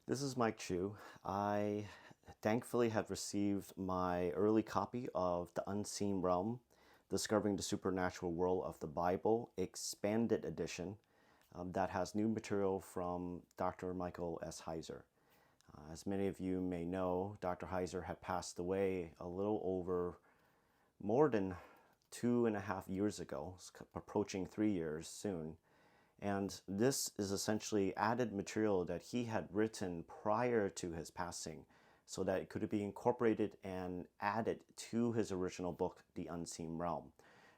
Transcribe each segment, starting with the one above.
This is Mike Chu. I thankfully had received my early copy of The Unseen Realm, Discovering the Supernatural World of the Bible, Expanded Edition, that has new material from Dr. Michael S. Heiser. As many of you may know, Dr. Heiser had passed away a little over more than 2.5 years ago, approaching 3 years soon. And this is essentially added material that he had written prior to his passing so that it could be incorporated and added to his original book, The Unseen Realm.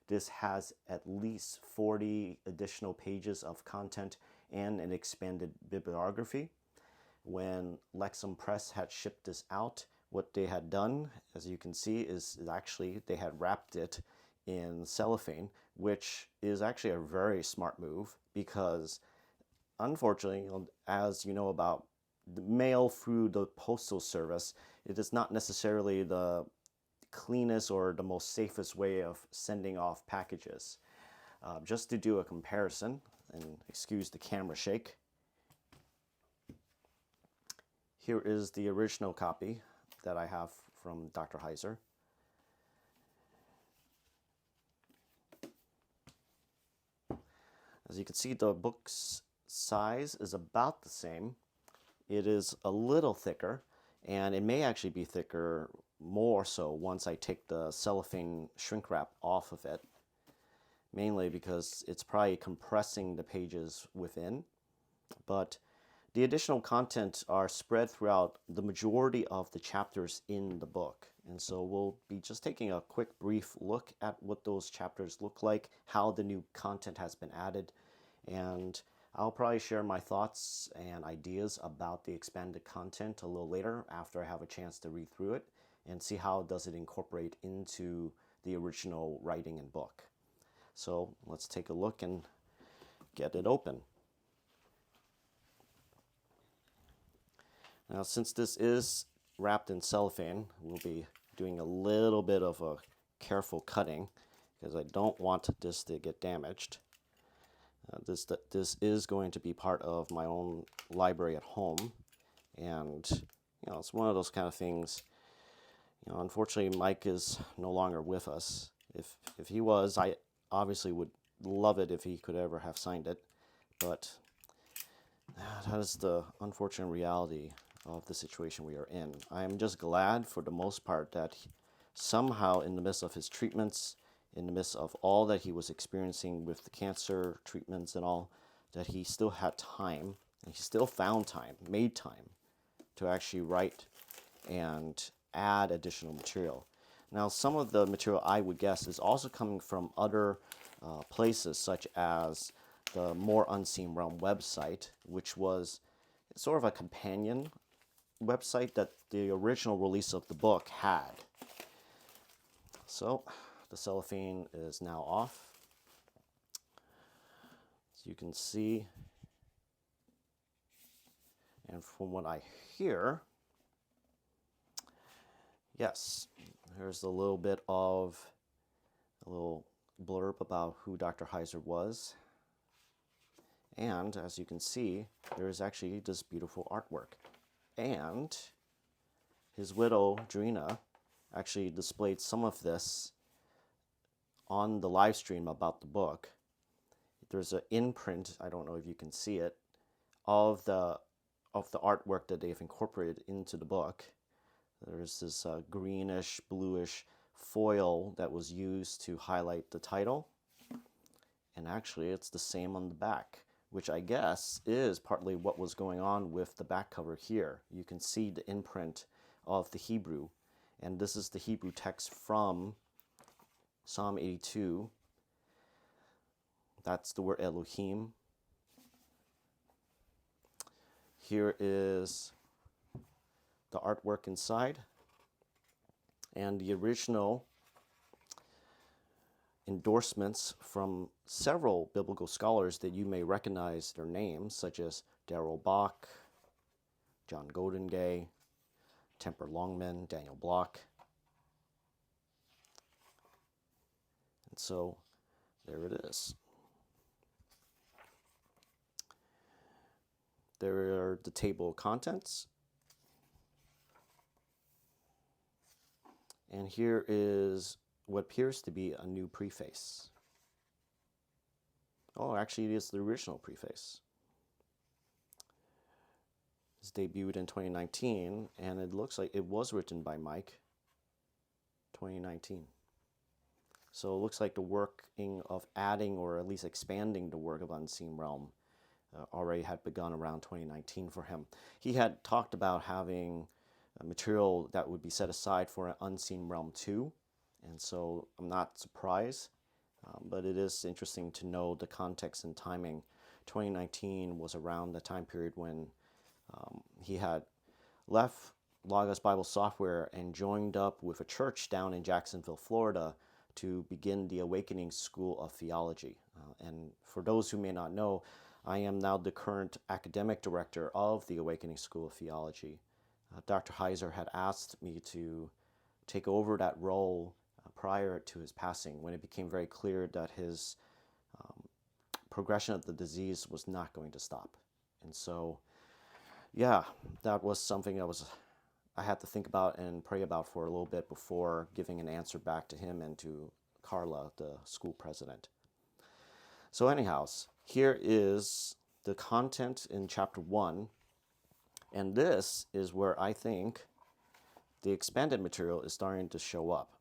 This has at least 40 additional pages of content and an expanded bibliography. When Lexham Press had shipped this out, what they had done, as you can see, is actually they had wrapped it in cellophane, which is actually a very smart move because, unfortunately, as you know about the mail through the postal service, it is not necessarily the cleanest or the most safest way of sending off packages. Just to do a comparison, and excuse the camera shake, here is the original copy that I have from Dr. Heiser. As you can see, the book's size is about the same. It is a little thicker, and it may actually be thicker more so once I take the cellophane shrink wrap off of it, mainly because it's probably compressing the pages within. But the additional content are spread throughout the majority of the chapters in the book. And so we'll be just taking a quick brief look at what those chapters look like, how the new content has been added, and I'll probably share my thoughts and ideas about the expanded content a little later after I have a chance to read through it and see how does it incorporate into the original writing and book. So let's take a look and get it open. Now, since this is wrapped in cellophane, we'll be doing a little bit of a careful cutting because I don't want this to get damaged. This is going to be part of my own library at home, and it's one of those kind of things. Unfortunately, Mike is no longer with us. If he was, I obviously would love it if he could ever have signed it, but that is the unfortunate reality of the situation we are in. I am just glad for the most part that somehow in the midst of his treatments, in the midst of all that he was experiencing with the cancer treatments and all, that he still had time, and he still found time, made time, to actually write and add additional material. Now, some of the material, I would guess, is also coming from other places, such as the More Unseen Realm website, which was sort of a companion website that the original release of the book had. So the cellophane is now off. As you can see, and from what I hear, yes, there's a little bit of a little blurb about who Dr. Heiser was. And as you can see, there is actually this beautiful artwork. And his widow, Drina, actually displayed some of this on the live stream about the book. There's an imprint, I don't know if you can see it, of the artwork that they've incorporated into the book. There's this greenish, bluish foil that was used to highlight the title. And actually, it's the same on the back, which I guess is partly what was going on with the back cover here. You can see the imprint of the Hebrew, and this is the Hebrew text from Psalm 82. That's the word Elohim. Here is the artwork inside, and the original endorsements from several biblical scholars that you may recognize their names, such as Darrell Bach, John Goldingay, Temper Longman, Daniel Block. And so there it is. There are the table of contents. And here is what appears to be a new preface. Oh, actually it is the original preface. It's debuted in 2019, and it looks like it was written by Mike, 2019. So it looks like the working of adding or at least expanding the work of Unseen Realm already had begun around 2019 for him. He had talked about having material that would be set aside for an Unseen Realm 2, and so I'm not surprised, but it is interesting to know the context and timing. 2019 was around the time period when he had left Logos Bible Software and joined up with a church down in Jacksonville, Florida, to begin the Awakening School of Theology. And for those who may not know, I am now the current academic director of the Awakening School of Theology. Dr. Heiser had asked me to take over that role prior to his passing, when it became very clear that his progression of the disease was not going to stop. And so, yeah, that was something I had to think about and pray about for a little bit before giving an answer back to him and to Carla, the school president. So anyhow, here is the content in chapter 1, and this is where I think the expanded material is starting to show up.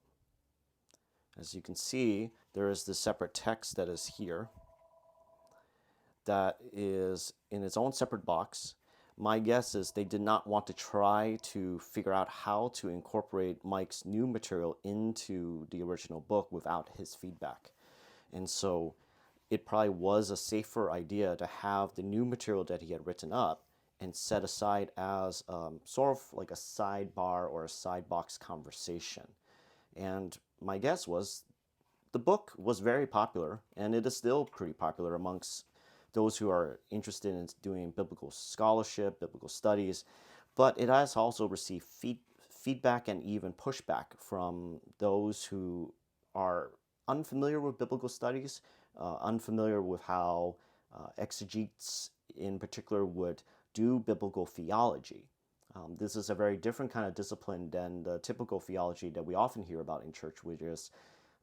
As you can see, there is this separate text that is here that is in its own separate box. My guess is they did not want to try to figure out how to incorporate Mike's new material into the original book without his feedback. And so it probably was a safer idea to have the new material that he had written up and set aside as sort of like a sidebar or a side box conversation. And my guess was the book was very popular, and it is still pretty popular amongst those who are interested in doing biblical scholarship, biblical studies, but it has also received feedback and even pushback from those who are unfamiliar with biblical studies, unfamiliar with how exegetes in particular would do biblical theology. This is a very different kind of discipline than the typical theology that we often hear about in church, which is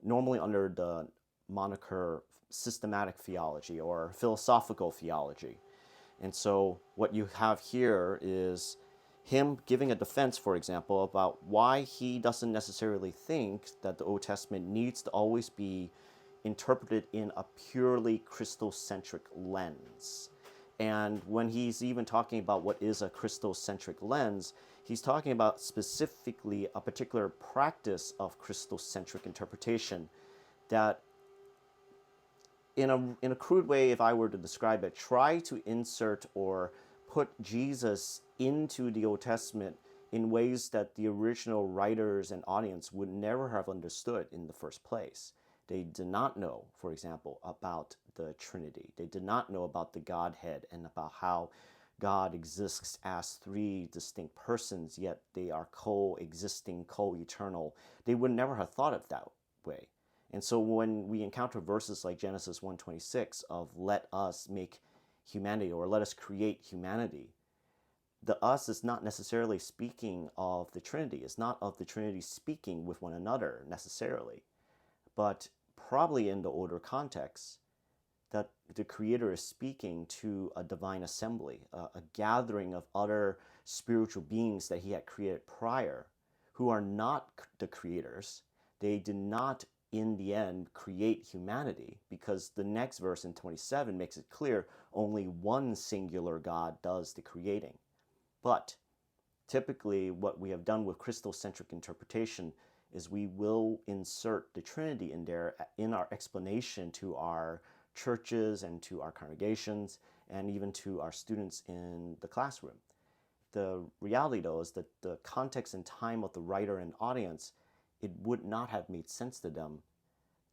normally under the moniker systematic theology or philosophical theology. And so what you have here is him giving a defense, for example, about why he doesn't necessarily think that the Old Testament needs to always be interpreted in a purely Christocentric lens. And when he's even talking about what is a Christocentric lens, he's talking about specifically a particular practice of Christocentric interpretation that, in a crude way, if I were to describe it, try to insert or put Jesus into the Old Testament in ways that the original writers and audience would never have understood in the first place. They did not know, for example, about the Trinity. They did not know about the Godhead and about how God exists as three distinct persons, yet they are coexisting, co-eternal. They would never have thought of that way. And so when we encounter verses like Genesis 1:26 of let us make humanity or let us create humanity, the us is not necessarily speaking of the Trinity. It's not of the Trinity speaking with one another necessarily, but probably in the older context that the Creator is speaking to a divine assembly, a gathering of other spiritual beings that he had created prior, who are not the creators. They did not, in the end, create humanity, because the next verse in 27 makes it clear only one singular God does the creating. But typically what we have done with Christocentric interpretation is we will insert the Trinity in there in our explanation to our churches and to our congregations and even to our students in the classroom. The reality, though, is that the context and time of the writer and audience, it would not have made sense to them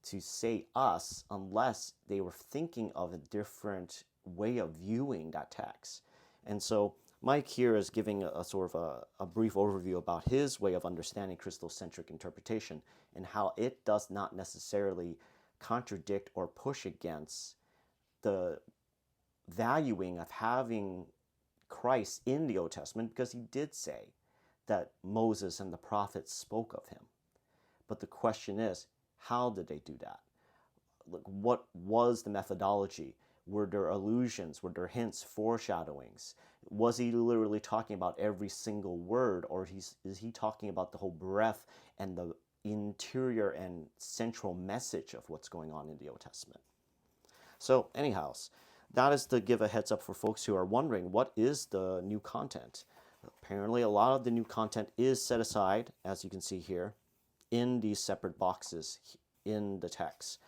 to say us unless they were thinking of a different way of viewing that text. And so Mike here is giving a sort of a brief overview about his way of understanding Christocentric interpretation and how it does not necessarily contradict or push against the valuing of having Christ in the Old Testament because he did say that Moses and the prophets spoke of him. But the question is, how did they do that? Like, what was the methodology? Were there allusions? Were there hints, foreshadowings? Was he literally talking about every single word, or is he talking about the whole breadth and the interior and central message of what's going on in the Old Testament? So anyhow, that is to give a heads up for folks who are wondering, what is the new content? Apparently, a lot of the new content is set aside, as you can see here, in these separate boxes in the text.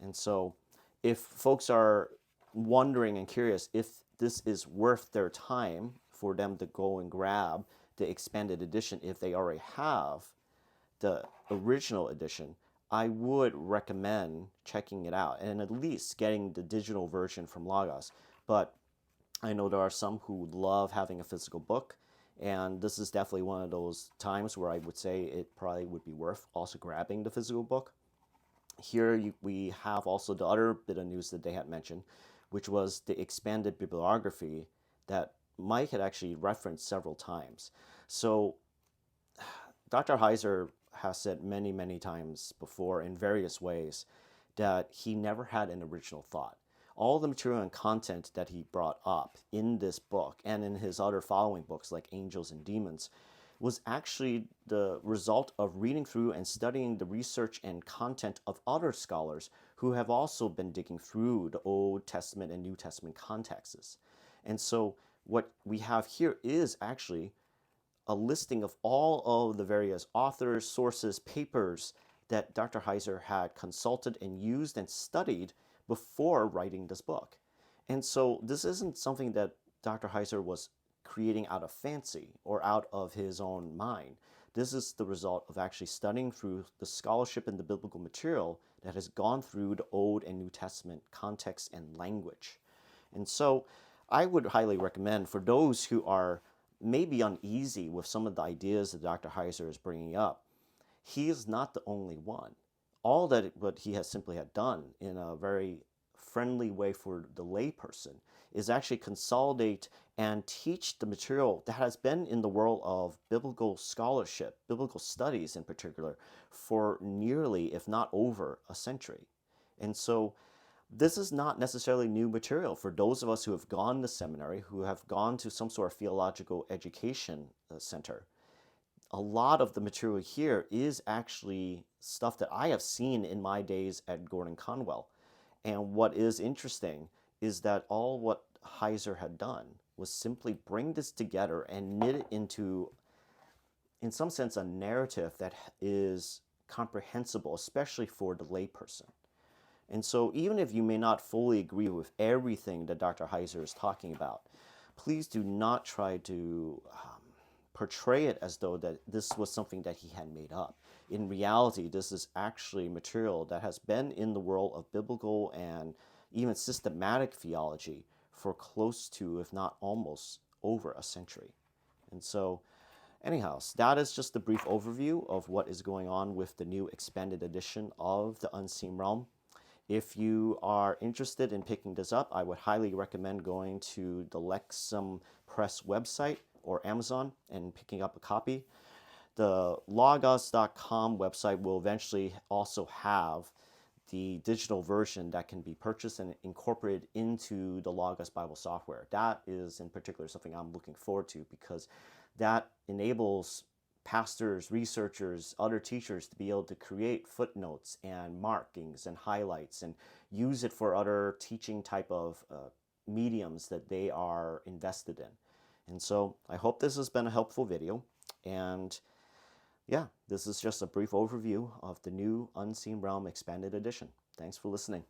And so if folks are wondering and curious if this is worth their time for them to go and grab the expanded edition if they already have the original edition, I would recommend checking it out and at least getting the digital version from Logos. But I know there are some who love having a physical book, and this is definitely one of those times where I would say it probably would be worth also grabbing the physical book. Here we have also the other bit of news that they had mentioned, which was the expanded bibliography that Mike had actually referenced several times. So Dr. Heiser has said many, many times before in various ways that he never had an original thought. All the material and content that he brought up in this book and in his other following books like Angels and Demons was actually the result of reading through and studying the research and content of other scholars who have also been digging through the Old Testament and New Testament contexts. And so what we have here is actually a listing of all of the various authors, sources, papers that Dr. Heiser had consulted and used and studied before writing this book. And so this isn't something that Dr. Heiser was creating out of fancy or out of his own mind. This is the result of actually studying through the scholarship and the biblical material that has gone through the Old and New Testament context and language. And so I would highly recommend for those who are maybe uneasy with some of the ideas that Dr. Heiser is bringing up, he is not the only one. All that what he has simply had done in a very friendly way for the layperson is actually consolidate and teach the material that has been in the world of biblical scholarship, biblical studies in particular, for nearly, if not over, a century. And so this is not necessarily new material for those of us who have gone to seminary, who have gone to some sort of theological education center. A lot of the material here is actually stuff that I have seen in my days at Gordon Conwell. And what is interesting is that all what Heiser had done was simply bring this together and knit it into, in some sense, a narrative that is comprehensible, especially for the layperson. And so even if you may not fully agree with everything that Dr. Heiser is talking about, please do not try to portray it as though that this was something that he had made up. In reality, this is actually material that has been in the world of biblical and even systematic theology for close to, if not almost, over a century. And so, anyhow, that is just a brief overview of what is going on with the new expanded edition of The Unseen Realm. If you are interested in picking this up, I would highly recommend going to the Lexham Press website or Amazon and picking up a copy. The logos.com website will eventually also have the digital version that can be purchased and incorporated into the Logos Bible software. That is in particular something I'm looking forward to because that enables pastors, researchers, other teachers to be able to create footnotes and markings and highlights and use it for other teaching type of mediums that they are invested in. And so I hope this has been a helpful video. And yeah, this is just a brief overview of the new Unseen Realm Expanded Edition. Thanks for listening.